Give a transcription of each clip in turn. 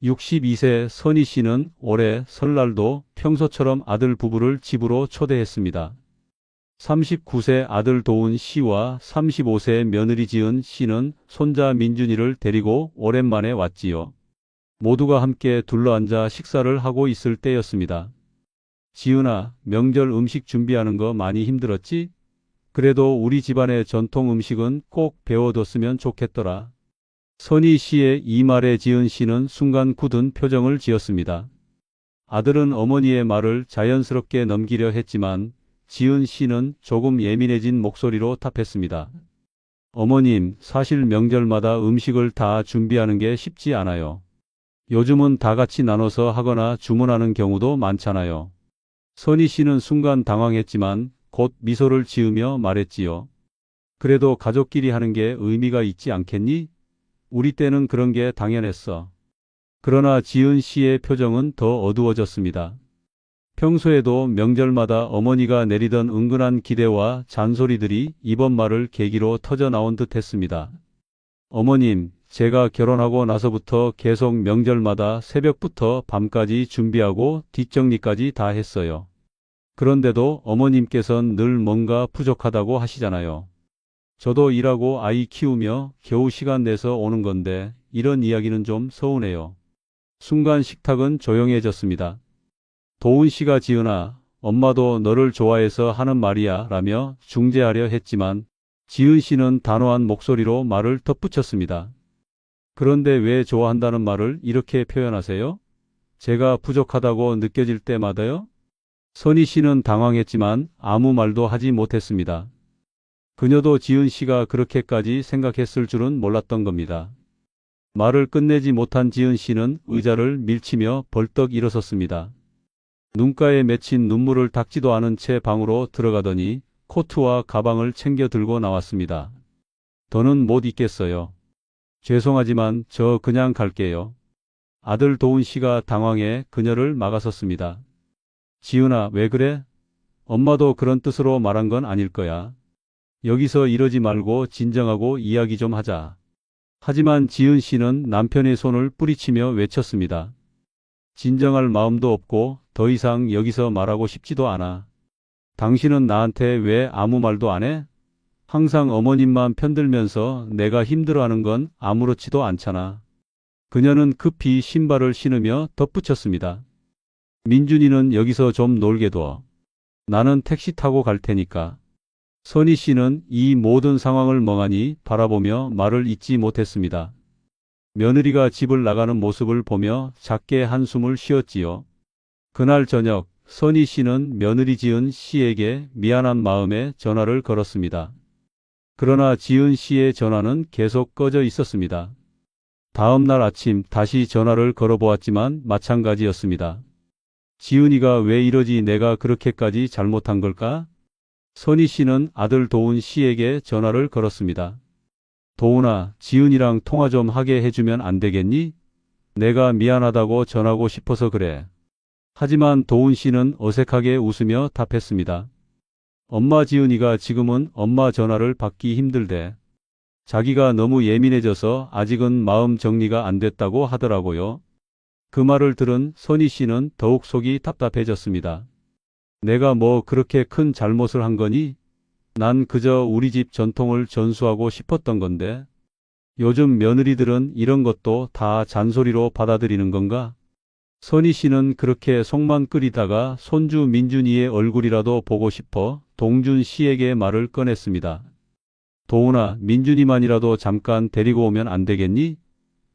62세 선희 씨는 올해 설날도 평소처럼 아들 부부를 집으로 초대했습니다. 39세 아들 도훈 씨와 35세 며느리 지은 씨는 손자 민준이를 데리고 오랜만에 왔지요. 모두가 함께 둘러앉아 식사를 하고 있을 때였습니다. 지은아, 명절 음식 준비하는 거 많이 힘들었지? 그래도 우리 집안의 전통 음식은 꼭 배워뒀으면 좋겠더라. 선희 씨의 이 말에 지은 씨는 순간 굳은 표정을 지었습니다. 아들은 어머니의 말을 자연스럽게 넘기려 했지만 지은 씨는 조금 예민해진 목소리로 답했습니다. 어머님, 사실 명절마다 음식을 다 준비하는 게 쉽지 않아요. 요즘은 다 같이 나눠서 하거나 주문하는 경우도 많잖아요. 선희 씨는 순간 당황했지만 곧 미소를 지으며 말했지요. 그래도 가족끼리 하는 게 의미가 있지 않겠니? 우리 때는 그런 게 당연했어. 그러나 지은 씨의 표정은 더 어두워졌습니다. 평소에도 명절마다 어머니가 내리던 은근한 기대와 잔소리들이 이번 말을 계기로 터져 나온 듯 했습니다. 어머님, 제가 결혼하고 나서부터 계속 명절마다 새벽부터 밤까지 준비하고 뒷정리까지 다 했어요. 그런데도 어머님께선 늘 뭔가 부족하다고 하시잖아요. 저도 일하고 아이 키우며 겨우 시간 내서 오는 건데 이런 이야기는 좀 서운해요. 순간 식탁은 조용해졌습니다. 도훈 씨가 지은아, 엄마도 너를 좋아해서 하는 말이야 라며 중재하려 했지만 지은 씨는 단호한 목소리로 말을 덧붙였습니다. 그런데 왜 좋아한다는 말을 이렇게 표현하세요? 제가 부족하다고 느껴질 때마다요? 선희 씨는 당황했지만 아무 말도 하지 못했습니다. 그녀도 지은 씨가 그렇게까지 생각했을 줄은 몰랐던 겁니다. 말을 끝내지 못한 지은 씨는 의자를 밀치며 벌떡 일어섰습니다. 눈가에 맺힌 눈물을 닦지도 않은 채 방으로 들어가더니 코트와 가방을 챙겨 들고 나왔습니다. 더는 못 있겠어요. 죄송하지만 저 그냥 갈게요. 아들 도훈 씨가 당황해 그녀를 막아섰습니다. 지은아, 왜 그래? 엄마도 그런 뜻으로 말한 건 아닐 거야. 여기서 이러지 말고 진정하고 이야기 좀 하자. 하지만 지은 씨는 남편의 손을 뿌리치며 외쳤습니다. 진정할 마음도 없고 더 이상 여기서 말하고 싶지도 않아. 당신은 나한테 왜 아무 말도 안 해? 항상 어머님만 편들면서 내가 힘들어하는 건 아무렇지도 않잖아. 그녀는 급히 신발을 신으며 덧붙였습니다. 민준이는 여기서 좀 놀게 둬. 나는 택시 타고 갈 테니까. 선희 씨는 이 모든 상황을 멍하니 바라보며 말을 잇지 못했습니다. 며느리가 집을 나가는 모습을 보며 작게 한숨을 쉬었지요. 그날 저녁 선희 씨는 며느리 지은 씨에게 미안한 마음에 전화를 걸었습니다. 그러나 지은 씨의 전화는 계속 꺼져 있었습니다. 다음 날 아침 다시 전화를 걸어보았지만 마찬가지였습니다. 지은이가 왜 이러지? 내가 그렇게까지 잘못한 걸까? 선희 씨는 아들 도훈 씨에게 전화를 걸었습니다. 도훈아, 지은이랑 통화 좀 하게 해주면 안 되겠니? 내가 미안하다고 전하고 싶어서 그래. 하지만 도훈 씨는 어색하게 웃으며 답했습니다. 엄마, 지은이가 지금은 엄마 전화를 받기 힘들대. 자기가 너무 예민해져서 아직은 마음 정리가 안 됐다고 하더라고요. 그 말을 들은 선희 씨는 더욱 속이 답답해졌습니다. 내가 뭐 그렇게 큰 잘못을 한 거니? 난 그저 우리 집 전통을 전수하고 싶었던 건데. 요즘 며느리들은 이런 것도 다 잔소리로 받아들이는 건가? 선희 씨는 그렇게 속만 끓이다가 손주 민준이의 얼굴이라도 보고 싶어 동준 씨에게 말을 꺼냈습니다. 도훈아, 민준이만이라도 잠깐 데리고 오면 안 되겠니?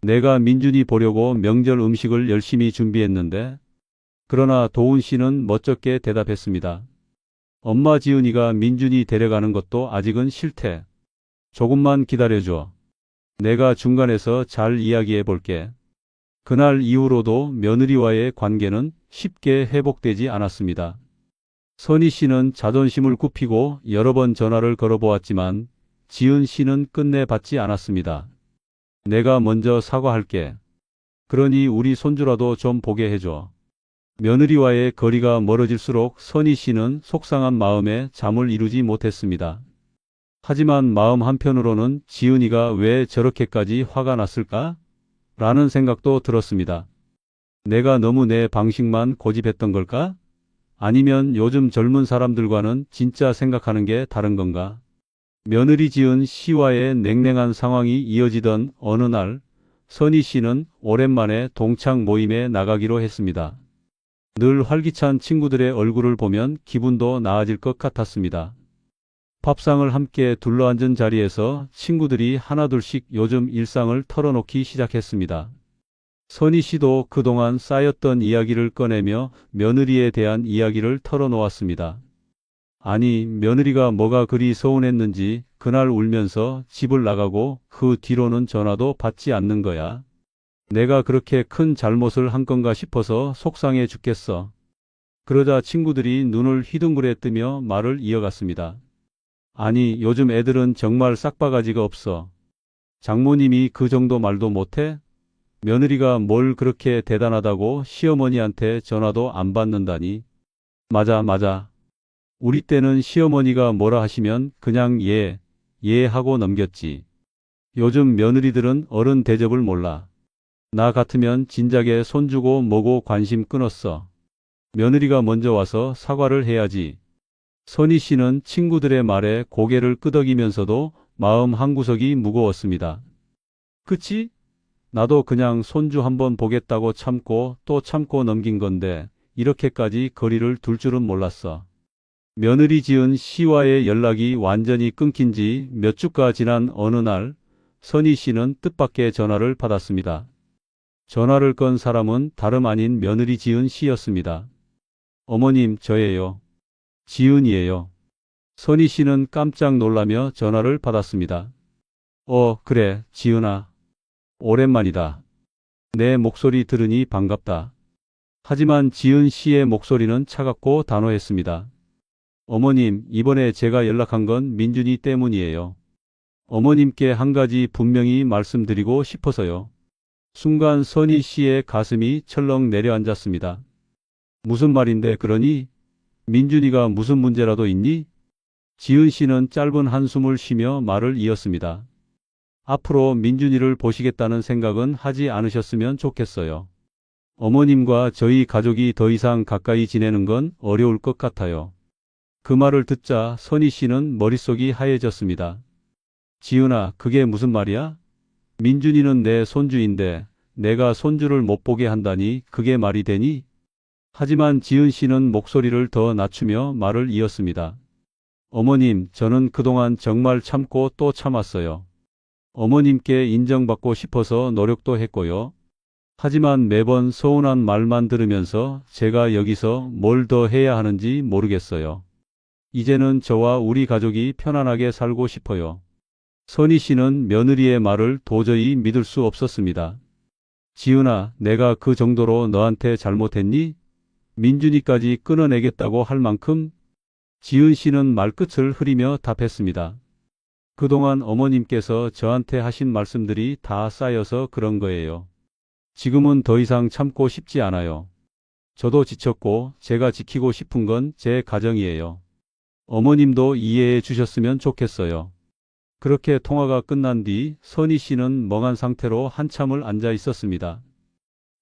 내가 민준이 보려고 명절 음식을 열심히 준비했는데. 그러나 도훈 씨는 멋쩍게 대답했습니다. 엄마, 지은이가 민준이 데려가는 것도 아직은 싫대. 조금만 기다려줘. 내가 중간에서 잘 이야기해 볼게. 그날 이후로도 며느리와의 관계는 쉽게 회복되지 않았습니다. 선희 씨는 자존심을 굽히고 여러 번 전화를 걸어보았지만 지은 씨는 끝내 받지 않았습니다. 내가 먼저 사과할게. 그러니 우리 손주라도 좀 보게 해줘. 며느리와의 거리가 멀어질수록 선희 씨는 속상한 마음에 잠을 이루지 못했습니다. 하지만 마음 한편으로는 지은이가 왜 저렇게까지 화가 났을까? 라는 생각도 들었습니다. 내가 너무 내 방식만 고집했던 걸까? 아니면 요즘 젊은 사람들과는 진짜 생각하는 게 다른 건가? 며느리 지은 씨와의 냉랭한 상황이 이어지던 어느 날, 선희 씨는 오랜만에 동창 모임에 나가기로 했습니다. 늘 활기찬 친구들의 얼굴을 보면 기분도 나아질 것 같았습니다. 밥상을 함께 둘러앉은 자리에서 친구들이 하나둘씩 요즘 일상을 털어놓기 시작했습니다. 선희 씨도 그동안 쌓였던 이야기를 꺼내며 며느리에 대한 이야기를 털어놓았습니다. 아니, 며느리가 뭐가 그리 서운했는지 그날 울면서 집을 나가고 그 뒤로는 전화도 받지 않는 거야. 내가 그렇게 큰 잘못을 한 건가 싶어서 속상해 죽겠어. 그러자 친구들이 눈을 휘둥그레 뜨며 말을 이어갔습니다. 아니, 요즘 애들은 정말 싹바가지가 없어. 장모님이 그 정도 말도 못해? 며느리가 뭘 그렇게 대단하다고 시어머니한테 전화도 안 받는다니. 맞아, 맞아. 우리 때는 시어머니가 뭐라 하시면 그냥 예, 예 하고 넘겼지. 요즘 며느리들은 어른 대접을 몰라. 나 같으면 진작에 손주고 뭐고 관심 끊었어. 며느리가 먼저 와서 사과를 해야지. 선희 씨는 친구들의 말에 고개를 끄덕이면서도 마음 한구석이 무거웠습니다. 그치? 나도 그냥 손주 한번 보겠다고 참고 또 참고 넘긴 건데 이렇게까지 거리를 둘 줄은 몰랐어. 며느리 지은 씨와의 연락이 완전히 끊긴 지 몇 주가 지난 어느 날 선희 씨는 뜻밖의 전화를 받았습니다. 전화를 건 사람은 다름 아닌 며느리 지은 씨였습니다. 어머님, 저예요. 지은이에요. 선희 씨는 깜짝 놀라며 전화를 받았습니다. 그래, 지은아. 오랜만이다. 내 목소리 들으니 반갑다. 하지만 지은 씨의 목소리는 차갑고 단호했습니다. 어머님, 이번에 제가 연락한 건 민준이 때문이에요. 어머님께 한 가지 분명히 말씀드리고 싶어서요. 순간 선희 씨의 가슴이 철렁 내려앉았습니다. 무슨 말인데 그러니? 민준이가 무슨 문제라도 있니? 지은 씨는 짧은 한숨을 쉬며 말을 이었습니다. 앞으로 민준이를 보시겠다는 생각은 하지 않으셨으면 좋겠어요. 어머님과 저희 가족이 더 이상 가까이 지내는 건 어려울 것 같아요. 그 말을 듣자 선희 씨는 머릿속이 하얘졌습니다. 지은아, 그게 무슨 말이야? 민준이는 내 손주인데 내가 손주를 못 보게 한다니 그게 말이 되니? 하지만 지은 씨는 목소리를 더 낮추며 말을 이었습니다. 어머님, 저는 그동안 정말 참고 또 참았어요. 어머님께 인정받고 싶어서 노력도 했고요. 하지만 매번 서운한 말만 들으면서 제가 여기서 뭘 더 해야 하는지 모르겠어요. 이제는 저와 우리 가족이 편안하게 살고 싶어요. 선희 씨는 며느리의 말을 도저히 믿을 수 없었습니다. 지은아, 내가 그 정도로 너한테 잘못했니? 민준이까지 끊어내겠다고 할 만큼? 지은 씨는 말끝을 흐리며 답했습니다. 그동안 어머님께서 저한테 하신 말씀들이 다 쌓여서 그런 거예요. 지금은 더 이상 참고 싶지 않아요. 저도 지쳤고 제가 지키고 싶은 건 제 가정이에요. 어머님도 이해해 주셨으면 좋겠어요. 그렇게 통화가 끝난 뒤 선희 씨는 멍한 상태로 한참을 앉아 있었습니다.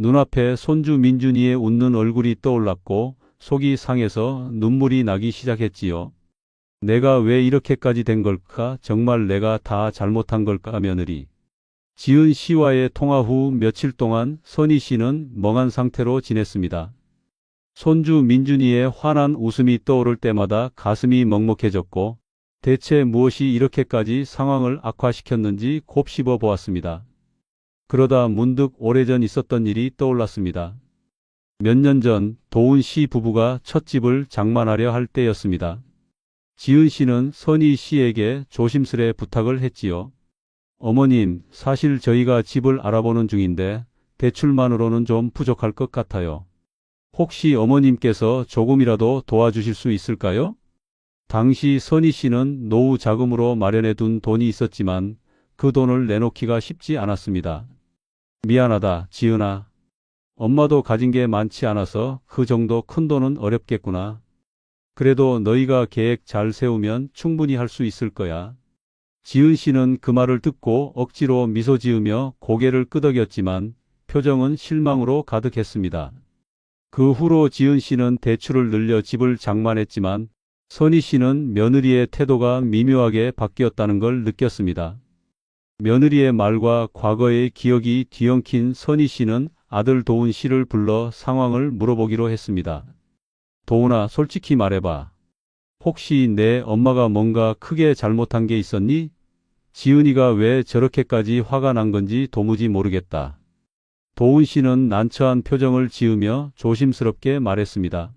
눈앞에 손주 민준이의 웃는 얼굴이 떠올랐고 속이 상해서 눈물이 나기 시작했지요. 내가 왜 이렇게까지 된 걸까? 정말 내가 다 잘못한 걸까? 며느리 지은 씨와의 통화 후 며칠 동안 선희 씨는 멍한 상태로 지냈습니다. 손주 민준이의 환한 웃음이 떠오를 때마다 가슴이 먹먹해졌고 대체 무엇이 이렇게까지 상황을 악화시켰는지 곱씹어 보았습니다. 그러다 문득 오래전 있었던 일이 떠올랐습니다. 몇 년 전 도훈 씨 부부가 첫 집을 장만하려 할 때였습니다. 지은 씨는 선희 씨에게 조심스레 부탁을 했지요. 어머님, 사실 저희가 집을 알아보는 중인데 대출만으로는 좀 부족할 것 같아요. 혹시 어머님께서 조금이라도 도와주실 수 있을까요? 당시 선희 씨는 노후 자금으로 마련해 둔 돈이 있었지만 그 돈을 내놓기가 쉽지 않았습니다. 미안하다, 지은아. 엄마도 가진 게 많지 않아서 그 정도 큰 돈은 어렵겠구나. 그래도 너희가 계획 잘 세우면 충분히 할 수 있을 거야. 지은 씨는 그 말을 듣고 억지로 미소 지으며 고개를 끄덕였지만 표정은 실망으로 가득했습니다. 그 후로 지은 씨는 대출을 늘려 집을 장만했지만 선희 씨는 며느리의 태도가 미묘하게 바뀌었다는 걸 느꼈습니다. 며느리의 말과 과거의 기억이 뒤엉킨 선희 씨는 아들 도훈 씨를 불러 상황을 물어보기로 했습니다. 도훈아, 솔직히 말해봐. 혹시 내 엄마가 뭔가 크게 잘못한 게 있었니? 지은이가 왜 저렇게까지 화가 난 건지 도무지 모르겠다. 도훈 씨는 난처한 표정을 지으며 조심스럽게 말했습니다.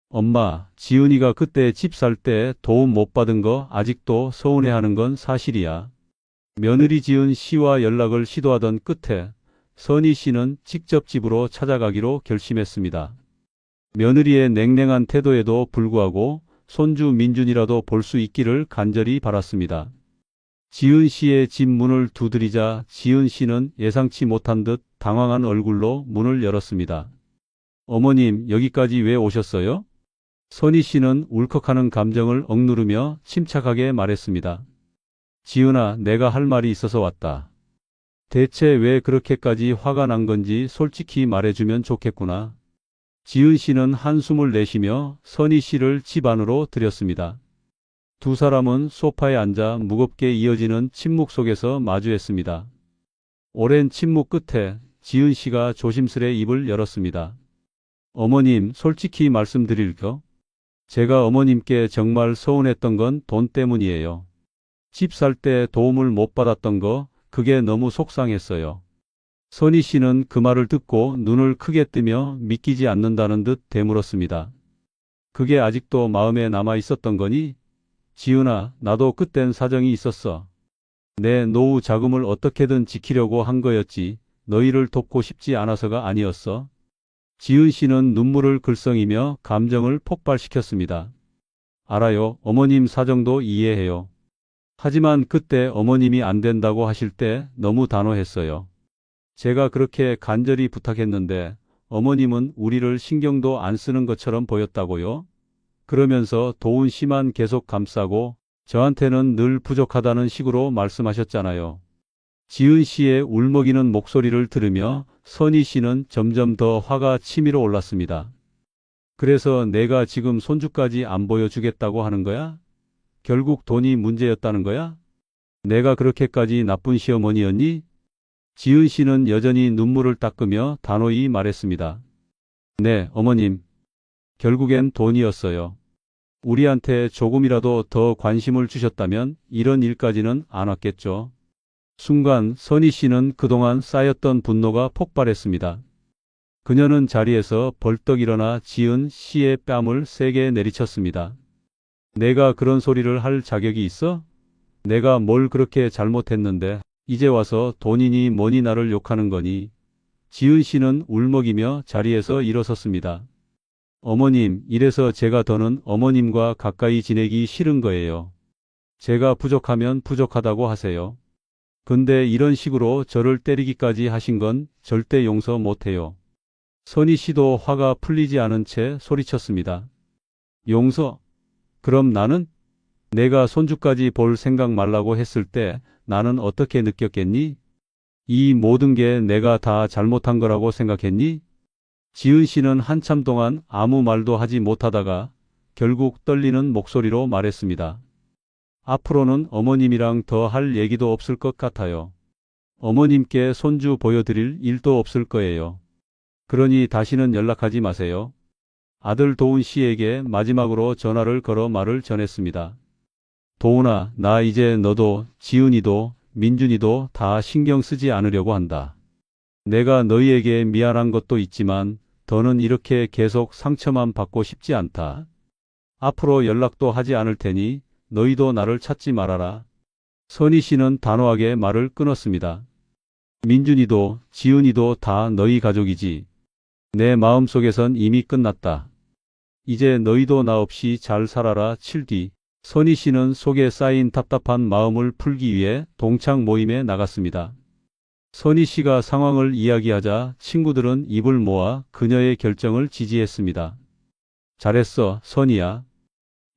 엄마, 지은이가 그때 집 살 때 도움 못 받은 거 아직도 서운해하는 건 사실이야. 며느리 지은 씨와 연락을 시도하던 끝에 선희 씨는 직접 집으로 찾아가기로 결심했습니다. 며느리의 냉랭한 태도에도 불구하고 손주 민준이라도 볼 수 있기를 간절히 바랐습니다. 지은 씨의 집 문을 두드리자 지은 씨는 예상치 못한 듯 당황한 얼굴로 문을 열었습니다. 어머님, 여기까지 왜 오셨어요? 선희 씨는 울컥하는 감정을 억누르며 침착하게 말했습니다. 지은아, 내가 할 말이 있어서 왔다. 대체 왜 그렇게까지 화가 난 건지 솔직히 말해주면 좋겠구나. 지은 씨는 한숨을 내쉬며 선희 씨를 집 안으로 들였습니다. 두 사람은 소파에 앉아 무겁게 이어지는 침묵 속에서 마주했습니다. 오랜 침묵 끝에 지은 씨가 조심스레 입을 열었습니다. 어머님, 솔직히 말씀드릴게요. 제가 어머님께 정말 서운했던 건 돈 때문이에요. 집 살 때 도움을 못 받았던 거, 그게 너무 속상했어요. 선희 씨는 그 말을 듣고 눈을 크게 뜨며 믿기지 않는다는 듯 되물었습니다. 그게 아직도 마음에 남아 있었던 거니? 지은아, 나도 그땐 사정이 있었어. 내 노후 자금을 어떻게든 지키려고 한 거였지 너희를 돕고 싶지 않아서가 아니었어. 지은 씨는 눈물을 글썽이며 감정을 폭발시켰습니다. 알아요. 어머님 사정도 이해해요. 하지만 그때 어머님이 안 된다고 하실 때 너무 단호했어요. 제가 그렇게 간절히 부탁했는데 어머님은 우리를 신경도 안 쓰는 것처럼 보였다고요? 그러면서 도훈 씨만 계속 감싸고 저한테는 늘 부족하다는 식으로 말씀하셨잖아요. 지은 씨의 울먹이는 목소리를 들으며 선희 씨는 점점 더 화가 치밀어 올랐습니다. 그래서 내가 지금 손주까지 안 보여주겠다고 하는 거야? 결국 돈이 문제였다는 거야? 내가 그렇게까지 나쁜 시어머니였니? 지은 씨는 여전히 눈물을 닦으며 단호히 말했습니다. 네, 어머님. 결국엔 돈이었어요. 우리한테 조금이라도 더 관심을 주셨다면 이런 일까지는 안 왔겠죠. 순간 선희 씨는 그동안 쌓였던 분노가 폭발했습니다. 그녀는 자리에서 벌떡 일어나 지은 씨의 뺨을 세게 내리쳤습니다. 내가 그런 소리를 할 자격이 있어? 내가 뭘 그렇게 잘못했는데 이제 와서 돈이니 뭐니 나를 욕하는 거니? 지은 씨는 울먹이며 자리에서 일어섰습니다. 어머님, 이래서 제가 더는 어머님과 가까이 지내기 싫은 거예요. 제가 부족하면 부족하다고 하세요. 근데 이런 식으로 저를 때리기까지 하신 건 절대 용서 못해요. 선희 씨도 화가 풀리지 않은 채 소리쳤습니다. 용서? 그럼 나는? 내가 손주까지 볼 생각 말라고 했을 때 나는 어떻게 느꼈겠니? 이 모든 게 내가 다 잘못한 거라고 생각했니? 지은 씨는 한참 동안 아무 말도 하지 못하다가 결국 떨리는 목소리로 말했습니다. 앞으로는 어머님이랑 더 할 얘기도 없을 것 같아요. 어머님께 손주 보여드릴 일도 없을 거예요. 그러니 다시는 연락하지 마세요. 아들 도훈 씨에게 마지막으로 전화를 걸어 말을 전했습니다. 도훈아, 나 이제 너도 지은이도 민준이도 다 신경 쓰지 않으려고 한다. 내가 너희에게 미안한 것도 있지만 더는 이렇게 계속 상처만 받고 싶지 않다. 앞으로 연락도 하지 않을 테니 너희도 나를 찾지 말아라. 선희 씨는 단호하게 말을 끊었습니다. 민준이도 지은이도 다 너희 가족이지. 내 마음속에선 이미 끝났다. 이제 너희도 나 없이 잘 살아라. 7뒤 선희 씨는 속에 쌓인 답답한 마음을 풀기 위해 동창 모임에 나갔습니다. 선희 씨가 상황을 이야기하자 친구들은 입을 모아 그녀의 결정을 지지했습니다. 잘했어, 선희야.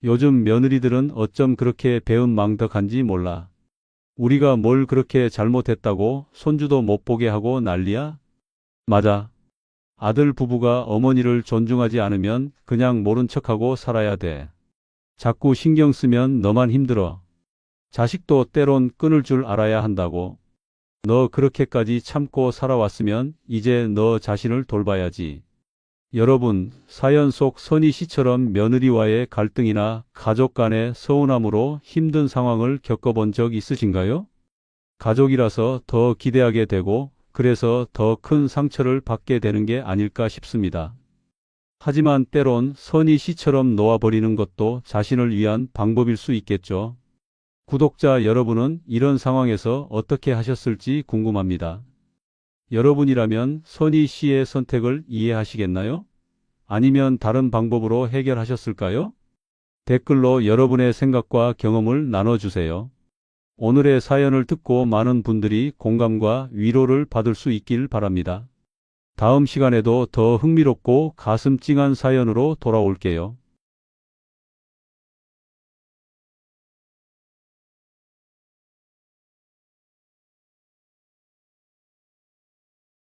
요즘 며느리들은 어쩜 그렇게 배은망덕한지 몰라. 우리가 뭘 그렇게 잘못했다고 손주도 못 보게 하고 난리야? 맞아. 아들 부부가 어머니를 존중하지 않으면 그냥 모른 척하고 살아야 돼. 자꾸 신경 쓰면 너만 힘들어. 자식도 때론 끊을 줄 알아야 한다고. 너 그렇게까지 참고 살아왔으면 이제 너 자신을 돌봐야지. 여러분, 사연 속 선희 씨처럼 며느리와의 갈등이나 가족 간의 서운함으로 힘든 상황을 겪어본 적 있으신가요? 가족이라서 더 기대하게 되고 그래서 더 큰 상처를 받게 되는 게 아닐까 싶습니다. 하지만 때론 선희 씨처럼 놓아버리는 것도 자신을 위한 방법일 수 있겠죠. 구독자 여러분은 이런 상황에서 어떻게 하셨을지 궁금합니다. 여러분이라면 선희 씨의 선택을 이해하시겠나요? 아니면 다른 방법으로 해결하셨을까요? 댓글로 여러분의 생각과 경험을 나눠주세요. 오늘의 사연을 듣고 많은 분들이 공감과 위로를 받을 수 있길 바랍니다. 다음 시간에도 더 흥미롭고 가슴 찡한 사연으로 돌아올게요.